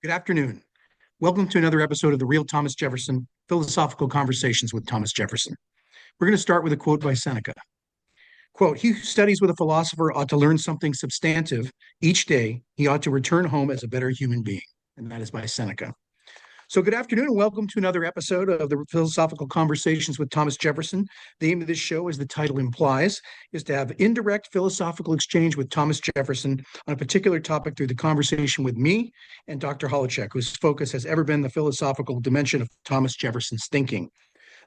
Good afternoon. Welcome to another episode of the Real Thomas Jefferson Philosophical Conversations with Thomas Jefferson. We're going to start with a quote by Seneca. Quote, "He who studies with a philosopher ought to learn something substantive each day. He ought to return home as a better human being." And that is by Seneca. So, good afternoon, and welcome to another episode of the Philosophical Conversations with Thomas Jefferson. The aim of this show, as the title implies, is to have indirect philosophical exchange with Thomas Jefferson on a particular topic through the conversation with me and Dr. Holacek, whose focus has ever been the philosophical dimension of Thomas Jefferson's thinking.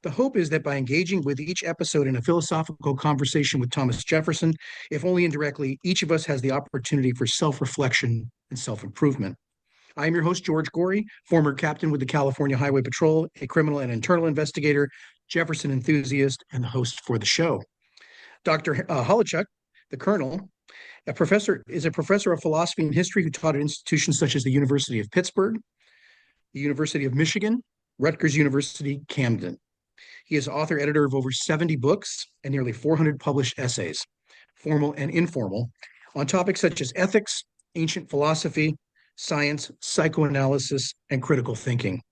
The hope is that by engaging with each episode in a philosophical conversation with Thomas Jefferson, if only indirectly, each of us has the opportunity for self-reflection and self-improvement. I am your host, George Gorey, former captain with the California Highway Patrol, a criminal and internal investigator, Jefferson enthusiast, and the host for the show. Dr. Holacek, the colonel, is a professor of philosophy and history who taught at institutions such as the University of Pittsburgh, the University of Michigan, Rutgers University, Camden. He is author, editor of over 70 books and nearly 400 published essays, formal and informal, on topics such as ethics, ancient philosophy, science, psychoanalysis, and critical thinking.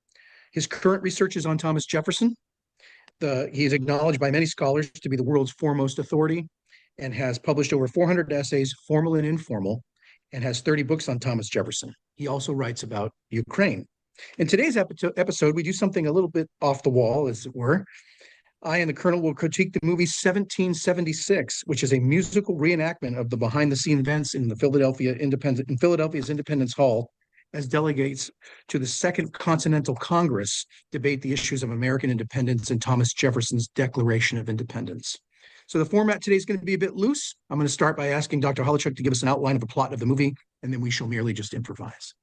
His current research is on Thomas Jefferson. He is acknowledged by many scholars to be the world's foremost authority and has published over 400 essays, formal and informal, and has 30 books on Thomas Jefferson. He also writes about Ukraine. In today's episode, we do something a little bit off the wall, as it were. I and the colonel will critique the movie 1776, which is a musical reenactment of the behind-the-scenes events in Philadelphia's Independence Hall, as delegates to the Second Continental Congress debate the issues of American independence and Thomas Jefferson's Declaration of Independence. So the format today is going to be a bit loose. I'm going to start by asking Dr. Holacek to give us an outline of the plot of the movie, and then we shall merely just improvise.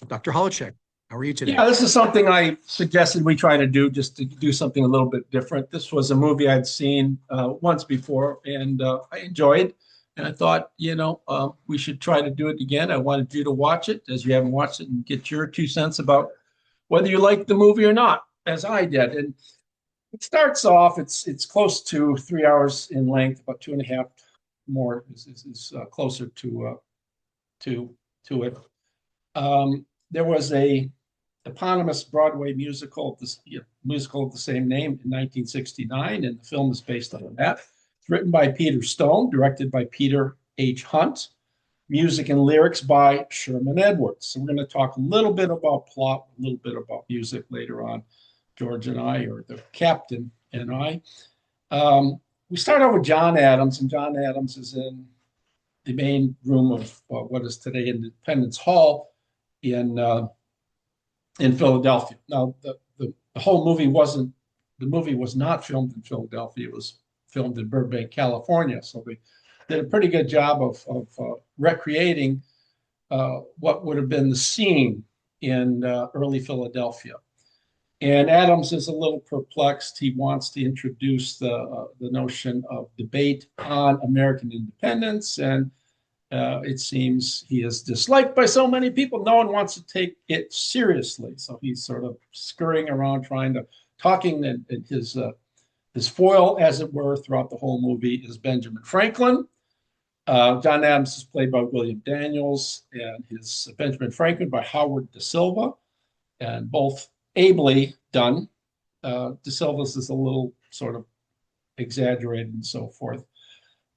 Dr. Holacek, how are you today? Yeah, this is something I suggested we try to do, just to do something a little bit different. This was a movie I'd seen once before, and I enjoyed. And I thought, we should try to do it again. I wanted you to watch it, as you haven't watched it, and get your 2 cents about whether you like the movie or not, as I did. And it starts off, it's close to 3 hours in length, about 2.5 more is closer to it. There was a eponymous Broadway musical of the same name in 1969, and the film is based on that. It's written by Peter Stone, directed by Peter H. Hunt, music and lyrics by Sherman Edwards. So we're going to talk a little bit about plot, a little bit about music later on, George and I, or the captain and I. We start out with John Adams, and John Adams is in the main room of what is today Independence Hall in Philadelphia. Now, the whole movie was not filmed in Philadelphia. It was filmed in Burbank, California. So they did a pretty good job of recreating what would have been the scene in early Philadelphia. And Adams is a little perplexed. He wants to introduce the notion of debate on American independence, and it seems he is disliked by so many people. No one wants to take it seriously. So he's sort of scurrying around talking, and his foil, as it were, throughout the whole movie is Benjamin Franklin. John Adams is played by William Daniels, and his Benjamin Franklin by Howard Da Silva, and both ably done. Da Silva's is a little sort of exaggerated and so forth.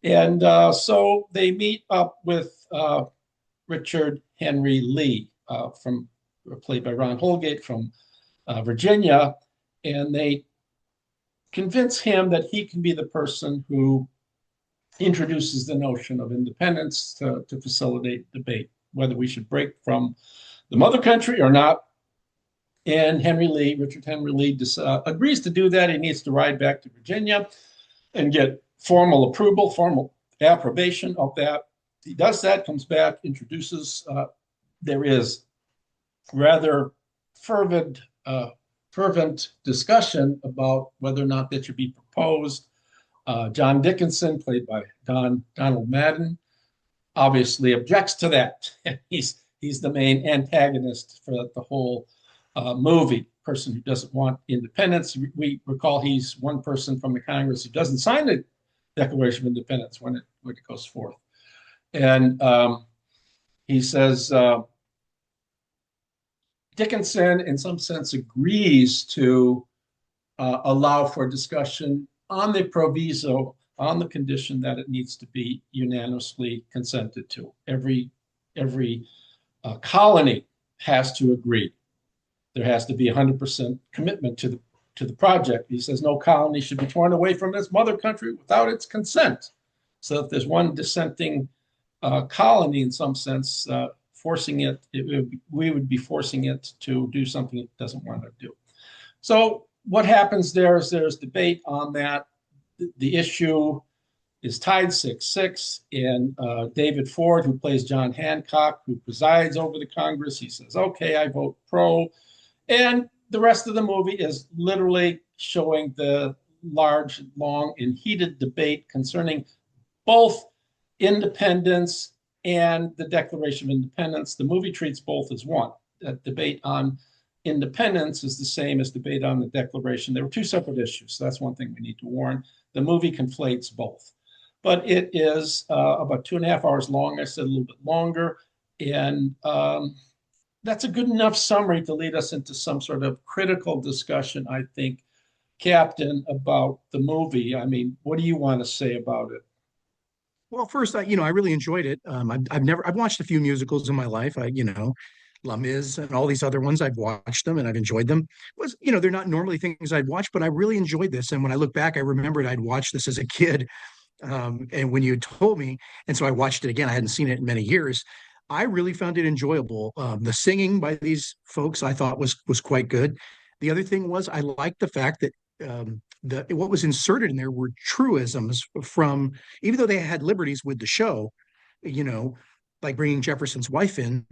And so they meet up with Richard Henry Lee, played by Ron Holgate from Virginia, and they convince him that he can be the person who introduces the notion of independence to facilitate debate, whether we should break from the mother country or not. And Richard Henry Lee agrees to do that. He needs to ride back to Virginia and get formal approval, formal approbation of that. He does that, comes back, introduces. There is rather fervent discussion about whether or not that should be proposed. John Dickinson, played by Donald Madden, obviously objects to that. He's the main antagonist for the whole movie, person who doesn't want independence. We recall he's one person from the Congress who doesn't sign the Declaration of Independence when it goes forth. And he says, Dickinson, in some sense, agrees to allow for discussion on the proviso, on the condition that it needs to be unanimously consented to. Every colony has to agree. There has to be 100% commitment to the project. He says no colony should be torn away from its mother country without its consent. So if there's one dissenting colony, in some sense, forcing we would be forcing it to do something it doesn't want to do. So what happens there is there's debate on that. The issue is tied 6-6, and David Ford, who plays John Hancock, who presides over the Congress, he says, okay, I vote pro. And the rest of the movie is literally showing the large, long, and heated debate concerning both independence and the Declaration of Independence. The movie treats both as one. That debate on independence is the same as debate on the Declaration. There were two separate issues. So that's one thing we need to warn. The movie conflates both. But it is about 2.5 hours long. I said a little bit longer. And that's a good enough summary to lead us into some sort of critical discussion, I think, Captain, about the movie. I mean, what do you want to say about it? Well, first, I really enjoyed it. I've watched a few musicals in my life. Les Mis and all these other ones. I've watched them and I've enjoyed them. They're not normally things I'd watch, but I really enjoyed this. And when I look back, I remembered I'd watched this as a kid. And when you told me, and so I watched it again, I hadn't seen it in many years. I really found it enjoyable. The singing by these folks I thought was quite good. The other thing was I liked the fact that what was inserted in there were truisms from, even though they had liberties with the show, you know, like bringing Jefferson's wife in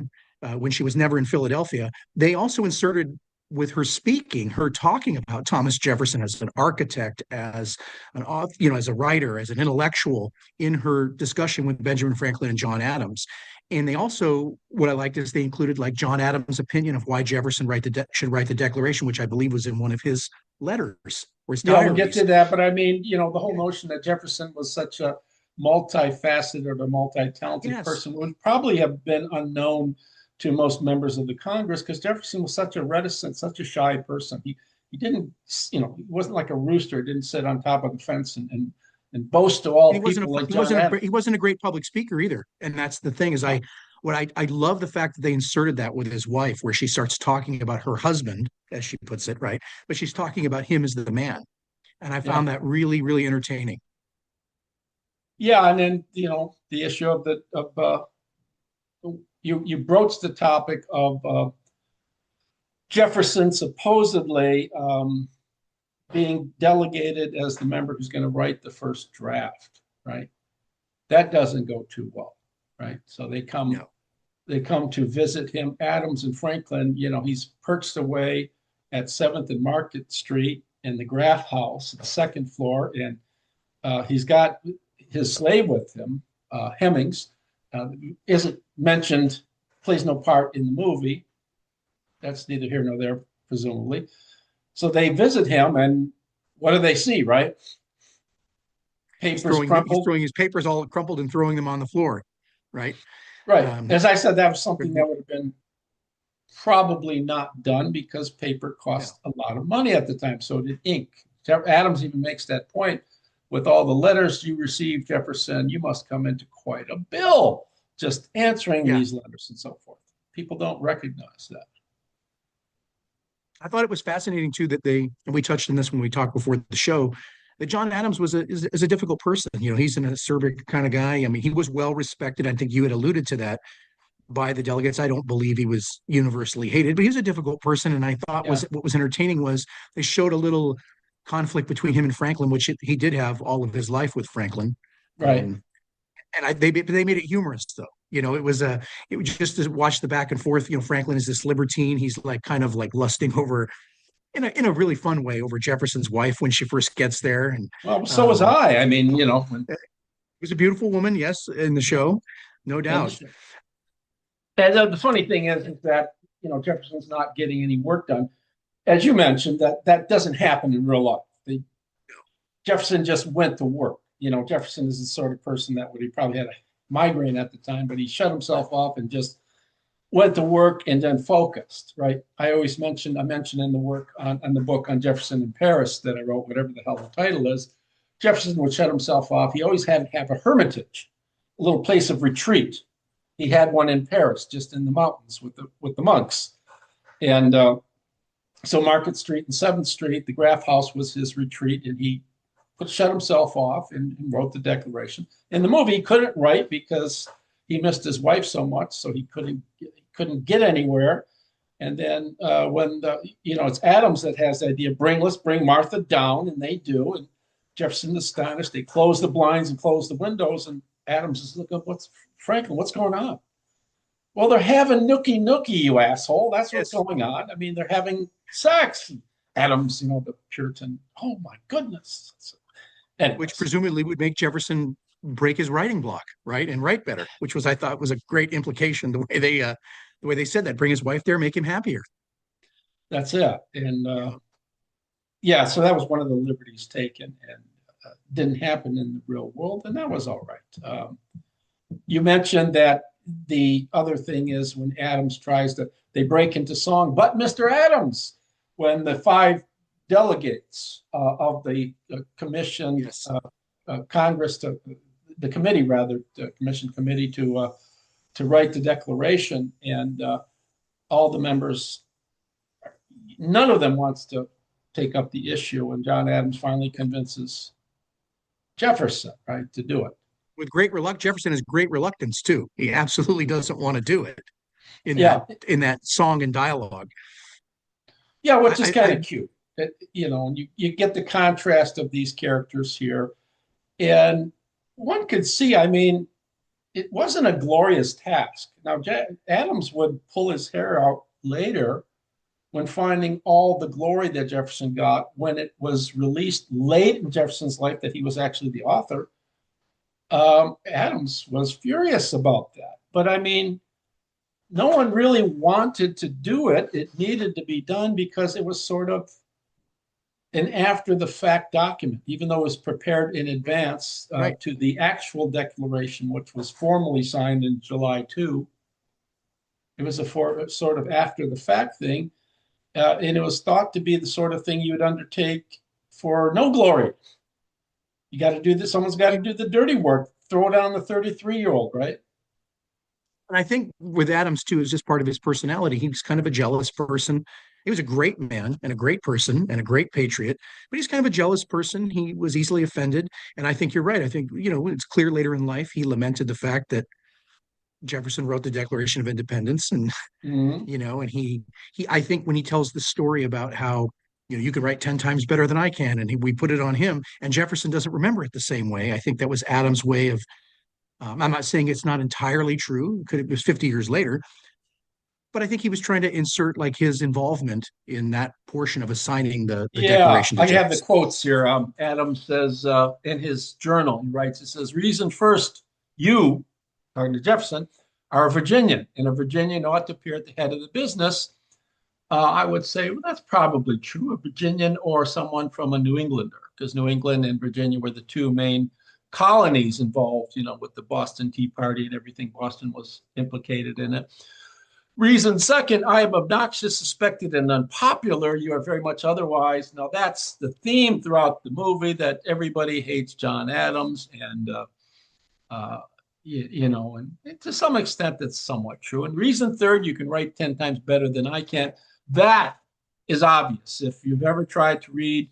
when she was never in Philadelphia. They also inserted with her speaking, her talking about Thomas Jefferson as an architect, as an author, as a writer, as an intellectual in her discussion with Benjamin Franklin and John Adams. And they also, what I liked is they included like John Adams' opinion of why Jefferson should write the Declaration, which I believe was in one of his letters or his Yeah, we'll get diaries. to that. But I mean, the whole notion that Jefferson was such a multifaceted or a multi-talented Yes, person would probably have been unknown to most members of the Congress because Jefferson was such a reticent, such a shy person. He didn't, he wasn't like a rooster. Didn't sit on top of the fence and boast to all he wasn't people a like John Adams. he wasn't a great public speaker either. And that's the thing is I love the fact that they inserted that with his wife, where she starts talking about her husband, as she puts it, right? But she's talking about him as the man. And I Yeah, found that really, really entertaining. yeah, and then the issue of you broached the topic of Jefferson supposedly being delegated as the member who's going to write the first draft, right? That doesn't go too well, right? So No. they come to visit him. Adams and Franklin, he's perched away at 7th and Market Street in the Graff House, the second floor, and he's got his slave with him, Hemmings, isn't mentioned, plays no part in the movie. That's neither here nor there, presumably. So they visit him, and what do they see, right? Papers He's crumpled. throwing his papers all crumpled and throwing them on the floor, right? Right. Um, As I said, that was something that would have been probably not done because paper yeah. cost a lot of money at the time. So did ink. Adams even makes that point. With all the letters you received, Jefferson, you must come into quite a bill just answering Yeah. these letters and so forth. People don't recognize that. I thought it was fascinating too that and we touched on this when we talked before the show, that John Adams is a difficult person. He's an acerbic kind of guy. I mean, he was well respected. I think you had alluded to that by the delegates. I don't believe he was universally hated, but he was a difficult person. And I thought Yeah. what was entertaining was they showed a little conflict between him and Franklin, which he did have all of his life with Franklin. Right. And they made it humorous though. It was just to watch the back and forth. Franklin is this libertine. He's like kind of like lusting over in a really fun way over Jefferson's wife when she first gets there. And Well, so was um, I. I mean, it was a beautiful woman, yes, in the show, no and doubt. the funny thing is that Jefferson's not getting any work done. As you mentioned, that doesn't happen in real life. Jefferson just went to work. Jefferson is the sort of person that he probably had a migraine at the time, but he shut himself off and just went to work and then focused, right? I mentioned in the work on the book on Jefferson in Paris that I wrote, whatever the hell the title is, Jefferson would shut himself off. He always had to have a hermitage, a little place of retreat. He had one in Paris, just in the mountains with the monks. And so Market Street and 7th Street, the Graff House was his retreat, and he shut himself off and wrote the Declaration. In the movie, he couldn't write because he missed his wife so much, so he couldn't get anywhere. And then it's Adams that has the idea, let's bring Martha down, and they do. And Jefferson is astonished. They close the blinds and close the windows, and Adams is looking, Franklin, what's going on? Well, they're having nookie nookie, you asshole. That's what's going on. I mean, they're having sex. Adams, the Puritan, oh my goodness. Anyways. Which presumably would make Jefferson break his writing block, right? And write better, which I thought was a great implication, the way they said that, bring his wife there, make him happier. That's it. And so that was one of the liberties taken, and didn't happen in the real world, and that was all right. You mentioned that the other thing is when Adams they break into song, but Mr. Adams, when the 5 delegates of the commission, yes. Congress, the committee rather, the commission committee to write the Declaration, and all the members, none of them wants to take up the issue, and John Adams finally convinces Jefferson, right, to do it. With great reluctance, Jefferson has great reluctance too. He absolutely doesn't want to do it in that song and dialogue. Yeah, which is kind of cute. You get the contrast of these characters here, and one could see, I mean, it wasn't a glorious task. Now, Adams would pull his hair out later when finding all the glory that Jefferson got when it was released late in Jefferson's life that he was actually the author. Adams was furious about that. But I mean, no one really wanted to do it. It needed to be done because it was sort of an after the fact document, even though it was prepared in advance right. to the actual Declaration, which was formally signed in July 2. It was a sort of after the fact thing. And it was thought to be the sort of thing you would undertake for no glory. You got to do this. Someone's got to do the dirty work. Throw it on the 33-year-old, right? And I think with Adams too, is just part of his personality. He was kind of a jealous person. He was a great man and a great person and a great patriot, but he's kind of a jealous person. He was easily offended. And I think you're right. I think, it's clear later in life, he lamented the fact that Jefferson wrote the Declaration of Independence, and and I think when he tells the story about how you can write 10 times better than I can, and we put it on him, and Jefferson doesn't remember it the same way. I think that was Adams' way of. I'm not saying it's not entirely true. It was 50 years later, but I think he was trying to insert like his involvement in that portion of assigning the Declaration to I have the Jefferson. quotes here. Adams says in his journal, he writes, it says, reason first, you, talking to Jefferson, are a Virginian, and a Virginian ought to appear at the head of the business. I would say, well, that's probably true, a Virginian or someone from a New Englander, because New England and Virginia were the 2 main colonies involved, with the Boston Tea Party and everything. Boston was implicated in it. Reason second, I am obnoxious, suspected, and unpopular. You are very much otherwise. Now, that's the theme throughout the movie, that everybody hates John Adams, and and to some extent that's somewhat true. And reason third, you can write 10 times better than I can. That is obvious. If you've ever tried to read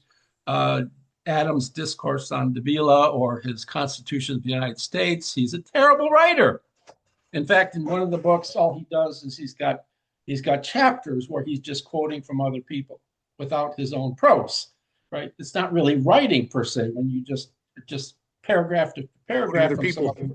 Adams' discourse on Davila or his Constitution of the United States, he's a terrible writer. In fact, in one of the books, all he does is he's got chapters where he's just quoting from other people without his own prose, right? It's not really writing per se when you just paragraph to paragraph from some other.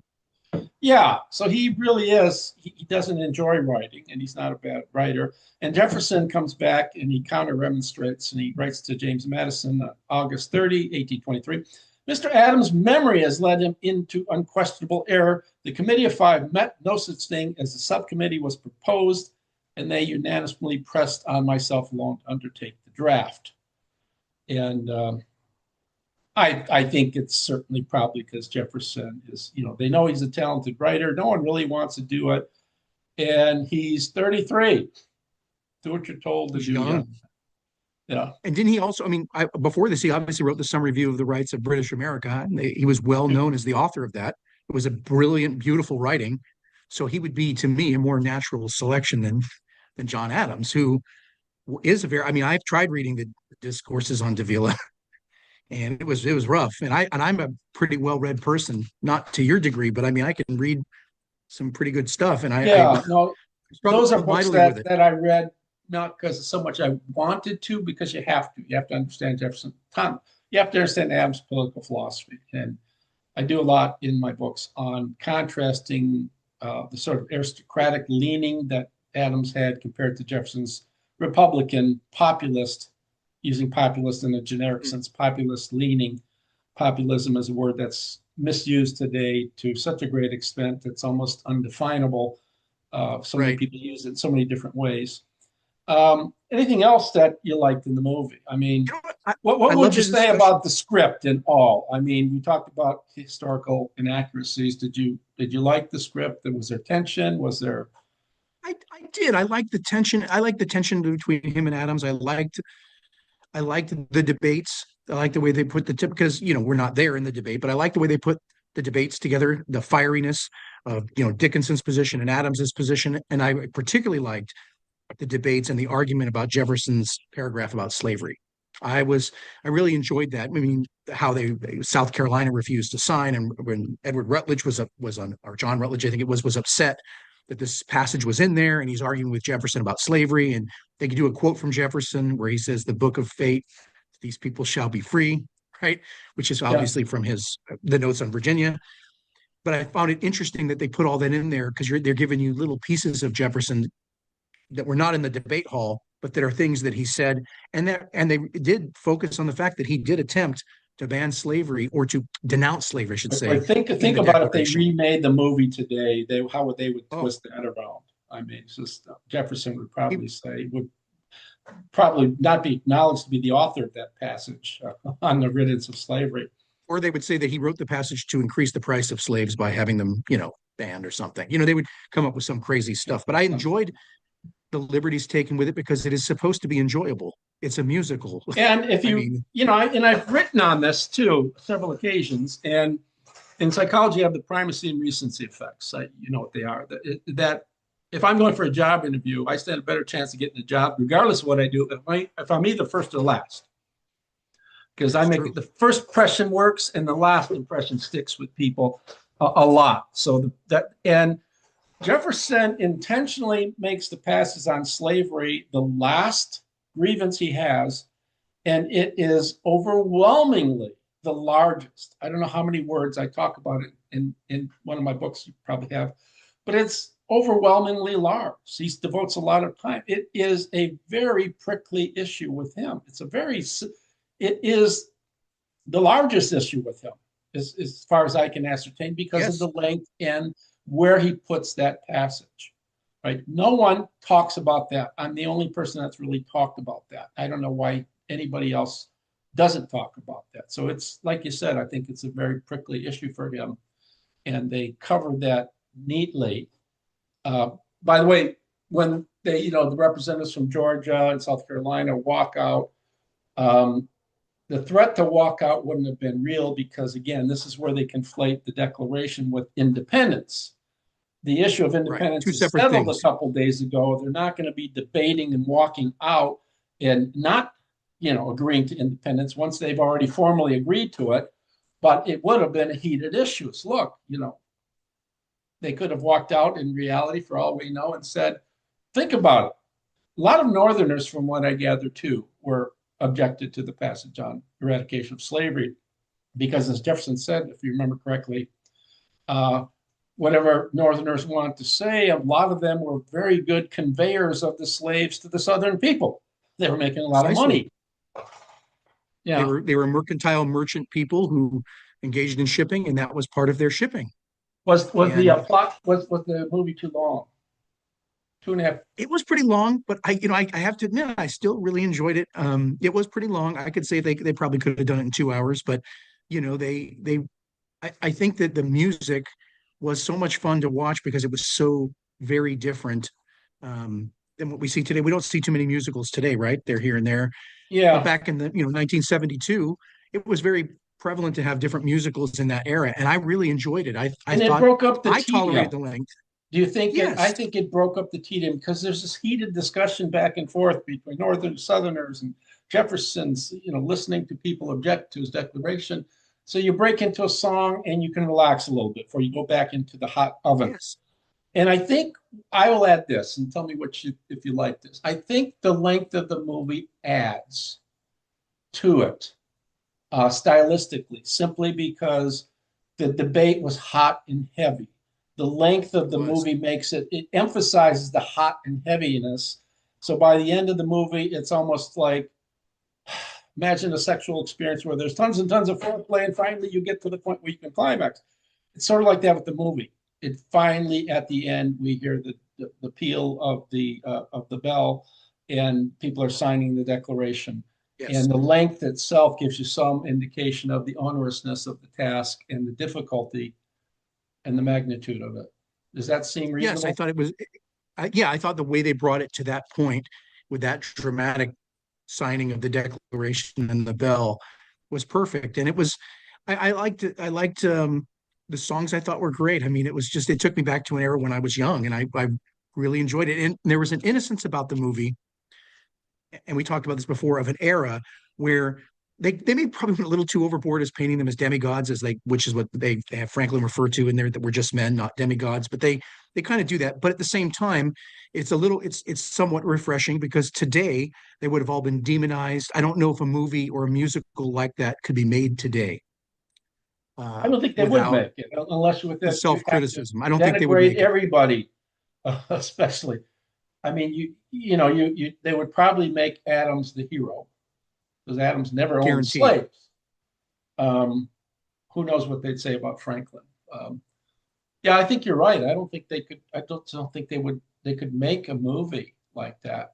Yeah, so he really is. He doesn't enjoy writing, and he's not a bad writer. And Jefferson comes back and he counter remonstrates, and he writes to James Madison, August 30, 1823. Mr. Adams' memory has led him into unquestionable error. The Committee of 5 met. No such thing as a subcommittee was proposed, and they unanimously pressed on myself alone to undertake the draft. And I think it's certainly probably because Jefferson is, they know he's a talented writer. No one really wants to do it. and he's 33. Do what you're told to He's do, young. young. Yeah. And didn't he also, I mean, before this, he obviously wrote the Summary View of the Rights of British America. And he was well known as the author of that. It was a brilliant, beautiful writing. So he would be, to me, a more natural selection than John Adams, who is a very, I mean, I've tried reading the discourses on Davila, and it was rough. And I'm a pretty well-read person, not to your degree, but I mean, I can read some pretty good stuff, and I Yeah, no, struggle those are books mightily with that it. I read not because of so much I wanted to, because you have to. You have to understand Jefferson. Tom, you have to understand Adams' political philosophy, and I do a lot in my books on contrasting the sort of aristocratic leaning that Adams had compared to Jefferson's Republican populist, using populist in a generic sense, populist leaning. Populism is a word that's misused today to such a great extent it's almost undefinable. So many Right. people use it in so many different ways. Anything else that you liked in the movie? I mean, You know what? what I would love you the say discussion. about the script and all? I mean, we talked about historical inaccuracies. Did you like the script? Was there tension? Was there? I did. I liked the tension. I liked the tension between him and Adams. I liked the debates. I liked the way they put the tip because we're not there in the debate, but I like the way they put the debates together, the fieriness of Dickinson's position and Adams's position, and I particularly liked the debates and the argument about Jefferson's paragraph about slavery. I really enjoyed that. I mean, how South Carolina refused to sign, and when Edward Rutledge was on, or John Rutledge, I think it was upset that this passage was in there, and he's arguing with Jefferson about slavery, and they could do a quote from Jefferson where he says, "The book of fate, these people shall be free," right? Which is Yeah, obviously from his the notes on Virginia. But I found it interesting that they put all that in there because they're giving you little pieces of Jefferson that were not in the debate hall, but that are things that he said, and they did focus on the fact that he did attempt to ban slavery or to denounce slavery, I should or say, in think the about if they Declaration. remade the movie today, they how would they would Oh, twist that around? I mean, it's just Jefferson would he, probably say would probably not be acknowledged to be the author of that passage on the riddance of slavery. or they would say that he wrote the passage to increase the price of slaves by having them, banned or something. They would come up with some crazy stuff. But I enjoyed the liberties taken with it because it is supposed to be enjoyable. It's a musical. And if I you, mean, and I've written on this too several occasions. And in psychology, you have the primacy and recency effects. You know what they are. That if I'm going for a job interview, I stand a better chance of getting a job, regardless of what I do, if I'm either first or last, because I it's make true. the first impression works and the last impression sticks with people a lot. So that and Jefferson intentionally makes the passes on slavery the last grievance he has, and it is overwhelmingly the largest. I don't know how many words I talk about it in one of my books, you probably have, but it's overwhelmingly large. He devotes a lot of time. It is a very prickly issue with him. It is the largest issue with him, as far as I can ascertain, because of the Yes. length and where he puts that passage. Right? No one talks about that. I'm the only person that's really talked about that. I don't know why anybody else doesn't talk about that. So it's like you said, I think it's a very prickly issue for him, and they covered that neatly. Uh, by the way, when the representatives from Georgia and South Carolina walk out, um, the threat to walk out wouldn't have been real because, again, this is where they conflate the Declaration with independence. The issue of Right. independence Two is separate settled a things. couple of days ago. They're not going to be debating and walking out and not, agreeing to independence once they've already formally agreed to it. But it would have been a heated issue. Look, they could have walked out in reality, for all we know, and said, think about it. A lot of Northerners, from what I gather too, were objected to the passage on eradication of slavery because, as Jefferson said, if you remember correctly, uh, whatever Northerners wanted to say, a lot of them were very good conveyors of the slaves to the Southern people. They were making a lot of Precisely. money. They Yeah. were they were mercantile merchant people who engaged in shipping, and that was part of their shipping. Was the And plot was the movie too long? Two and a half. it was pretty long, but I have to admit I still really enjoyed it. It was pretty long. I could say they probably could have done it in 2 hours, but they I think that the music was so much fun to watch because it was so very different than what we see today. We don't see too many musicals today, right? They're here and there. But Yeah. back in the 1972, it was very prevalent to have different musicals in that era, and I really enjoyed it. I And it thought broke up the I tolerated tedium. the length. Do you think it? I Yes, think it broke up the tedium because there's this heated discussion back and forth between Northern Southerners and Jefferson's, listening to people object to his declaration. So you break into a song and you can relax a little bit before you go back into the hot oven. yes, And I think I will add this and tell me if you like this. I think the length of the movie adds to it stylistically, simply because the debate was hot and heavy. The length of it the was. movie it emphasizes the hot and heaviness. So by the end of the movie, it's almost like, imagine a sexual experience where there's tons and tons of foreplay, and finally you get to the point where you can climax. It's sort of like that with the movie. It finally, at the end, we hear the peal of the bell, and people are signing the declaration. Yes. And the length itself gives you some indication of the onerousness of the task and the difficulty and the magnitude of it. Does that seem Yes, I reasonable? thought it was. Yeah, I thought the way they brought it to that point with that dramatic signing of the Declaration and the bell was perfect, and it was. I liked it. I liked the songs. I thought were great. I mean, it was just it took me back to an era when I was young, and I really enjoyed it. And there was an innocence about the movie, and we talked about this before, of an era where they may probably went a little too overboard as painting them as demigods, which is what they have Franklin refer to in there, that we're just men, not demigods. But they kind of do that. But at the same time, it's somewhat refreshing, because today they would have all been demonized. I don't know if a movie or a musical like that could be made today I don't think they would without make it unless with the that you have to self-criticism. I don't think they would denigrate make it. everybody, especially. I mean, you they would probably make Adams the hero because Adams never owned Guaranteed. slaves. Um, who knows what they'd say about Franklin? Yeah, I think you're right. I don't think they could. I don't think they would. They could make a movie like that.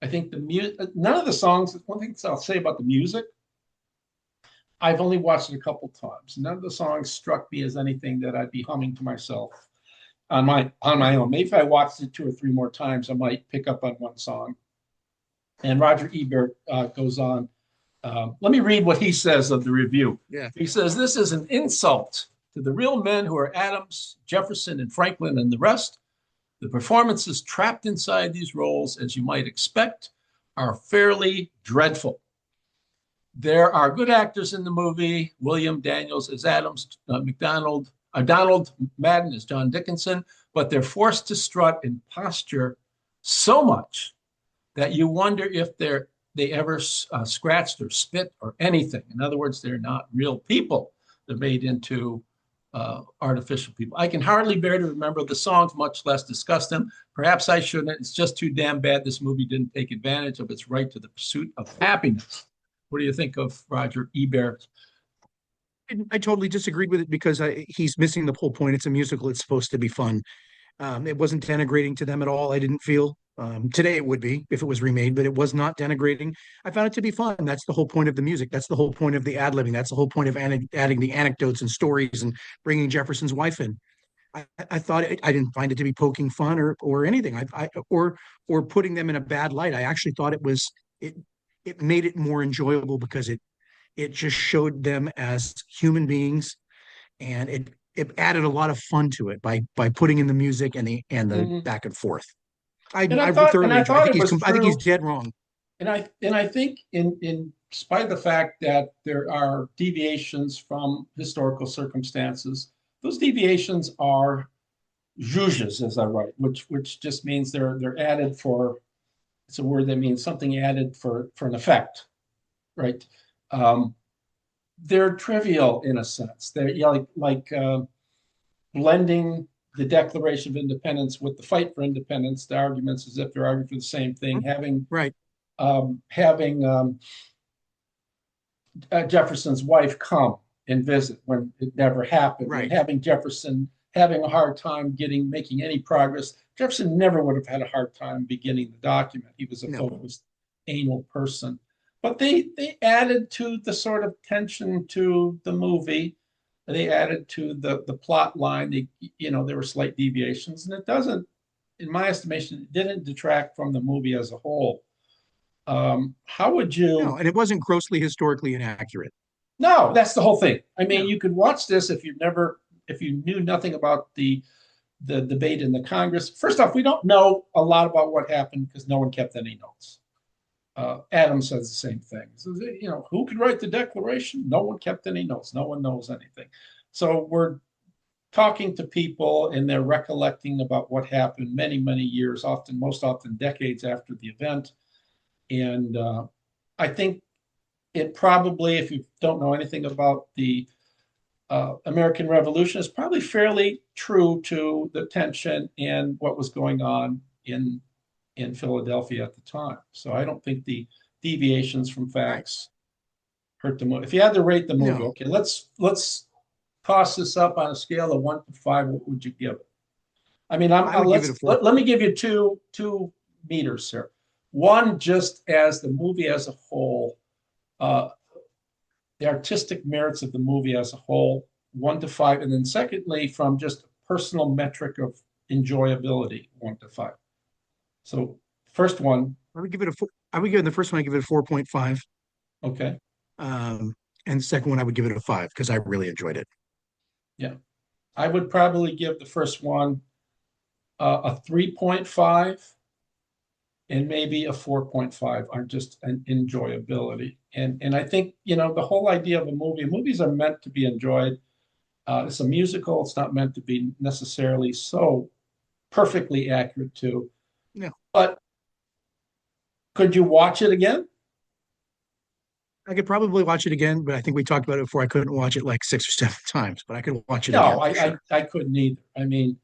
I think the music. None of the songs. One thing I'll say about the music. I've only watched it a couple times. None of the songs struck me as anything that I'd be humming to myself on my own. Maybe if I watched it two or three more times, I might pick up on one song. And Roger Ebert goes on. Let me read what he says of the review. Yeah. He says, "This is an insult to the real men who are Adams, Jefferson, and Franklin, and the rest. The performances trapped inside these roles, as you might expect, are fairly dreadful. There are good actors in the movie. William Daniels as Adams, Donald Madden as John Dickinson, but they're forced to strut and posture so much that you wonder if they ever scratched or spit or anything. In other words, they're not real people. They're made into artificial people. I can hardly bear to remember the songs, much less discuss them. Perhaps I shouldn't. It's just too damn bad this movie didn't take advantage of its right to the pursuit of happiness." What do you think of Roger Ebert? I totally disagreed with it, because he's missing the whole point. It's a musical. It's supposed to be fun. It wasn't denigrating to them at all. I didn't feel. Today it would be if it was remade, but it was not denigrating. I found it to be fun. That's the whole point of the music. That's the whole point of the ad-libbing. That's the whole point of adding the anecdotes and stories and bringing Jefferson's wife in. I thought I didn't find it to be poking fun or anything. Or putting them in a bad light. I actually thought it made it more enjoyable, because it just showed them as human beings, and it added a lot of fun to it by putting in the music and the Mhm. back and forth. And I and thoroughly I enjoyed. I thought think it was I think he's true. dead wrong. And I think in spite of the fact that there are deviations from historical circumstances, those deviations are juges, as I write, which just means they're added for. It's a word that means something added for an effect, right? Um, they're trivial in a sense. They're, yeah, like blending the Declaration of Independence with the fight for independence, the arguments as if they're arguing for the same thing, Right, having Jefferson's wife come and visit when it never happened, and right. having Jefferson having a hard time making any progress. Jefferson never would have had a hard time beginning the document. He was a No, focused, anal person. But they added to the sort of tension to the movie. They added to the plot line. There were slight deviations, and it doesn't in my estimation, it didn't detract from the movie as a whole. How would No, you? and it wasn't grossly historically inaccurate. No, that's the whole thing. I mean, No. you could watch this if you knew nothing about the debate in the Congress. First off, we don't know a lot about what happened because no one kept any notes. Adam says the same thing. So, who could write the Declaration? No one kept any notes. No one knows anything. So we're talking to people and they're recollecting about what happened many, many years, most often decades after the event. And I think it probably, if you don't know anything about the American Revolution, is probably fairly true to the tension and what was going on in Philadelphia at the time. So I don't think the deviations from Right. facts hurt the movie. If you had to rate the movie, No, okay, let's toss this up on a scale of 1 to 5. What would you give it? I mean, I would give it a four. let me give you two meters here. One, just as the movie as a whole, uh, the artistic merits of the movie as a whole, 1 to 5, and then secondly, from just a personal metric of enjoyability, 1 to 5. So first one, I would give it a four. I would give the first one, I give it a 4.5. okay, And the second one, I would give it a 5 because I really enjoyed it. yeah, I would probably give the first one a 3.5 and maybe a 4.5 on just an enjoyability. And I think, the whole idea of movies are meant to be enjoyed. It's a musical. It's not meant to be necessarily so perfectly accurate to. No, But could you watch it again? I could probably watch it again, but I think we talked about it before. I couldn't watch it like 6 or 7 times, but I could watch it No, again for sure. I couldn't either. I mean,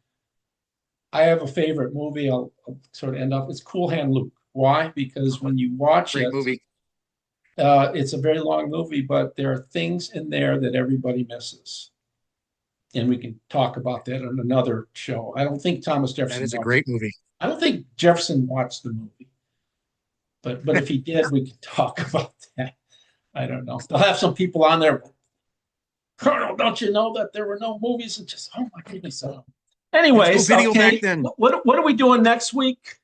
I have a favorite movie. I'll sort of end up. It's Cool Hand Luke. Why? Because when you watch Great it, movie. it's a very long movie, but there are things in there that everybody misses. And we can talk about that on another show. I don't think Thomas That Jefferson is a watched. great movie. I don't think Jefferson watched the movie, but if he did, we could talk about that. I don't know. They'll have some people on there. Colonel, don't you know that there were no movies? And just, oh my goodness. There's no Anyways, video back okay. then. What are we doing next week?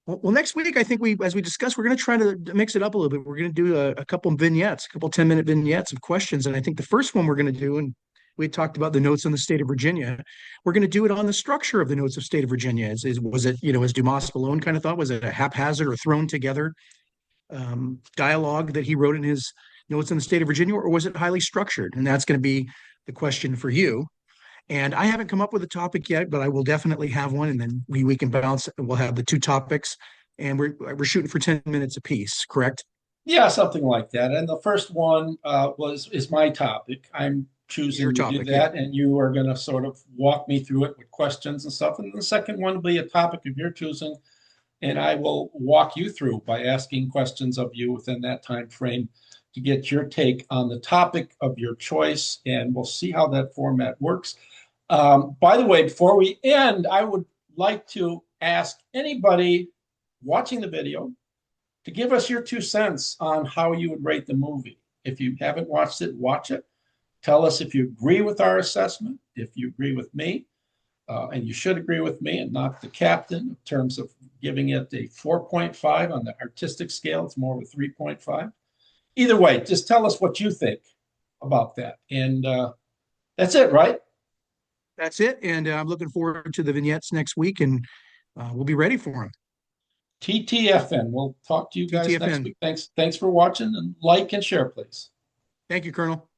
Well, next week, I think as we discussed, we're going to try to mix it up a little bit. We're going to do a couple vignettes, a couple 10-minute vignettes of questions. And I think the first one we're going to do, and we talked about the notes on the state of Virginia. We're going to do it on the structure of the notes of state of Virginia. Was it, as Dumas Malone kind of thought, was it a haphazard or thrown together dialogue that he wrote in his notes on the state of Virginia, or was it highly structured? And that's going to be the question for you. And I haven't come up with a topic yet, but I will definitely have one, and then we can bounce. We'll have the two topics, and we're shooting for 10 minutes apiece. Correct? Yeah, something like that. And the first one is my topic. I'm Your choosing to do topic, yeah. that, and you are going to sort of walk me through it with questions and stuff. And the second one will be a topic of your choosing, and I will walk you through by asking questions of you within that time frame to get your take on the topic of your choice, and we'll see how that format works. By the way, before we end, I would like to ask anybody watching the video to give us your 2 cents on how you would rate the movie. If you haven't watched it, watch it. Tell us if you agree with our assessment, if you agree with me, and you should agree with me and not the captain in terms of giving it a 4.5 on the artistic scale. It's more of a 3.5. Either way, just tell us what you think about that. And that's it, right? That's it. And I'm looking forward to the vignettes next week, and we'll be ready for them. TTFN. We'll talk to you guys next TTFN. week. Thanks for watching, and like and share, please. Thank you, Colonel.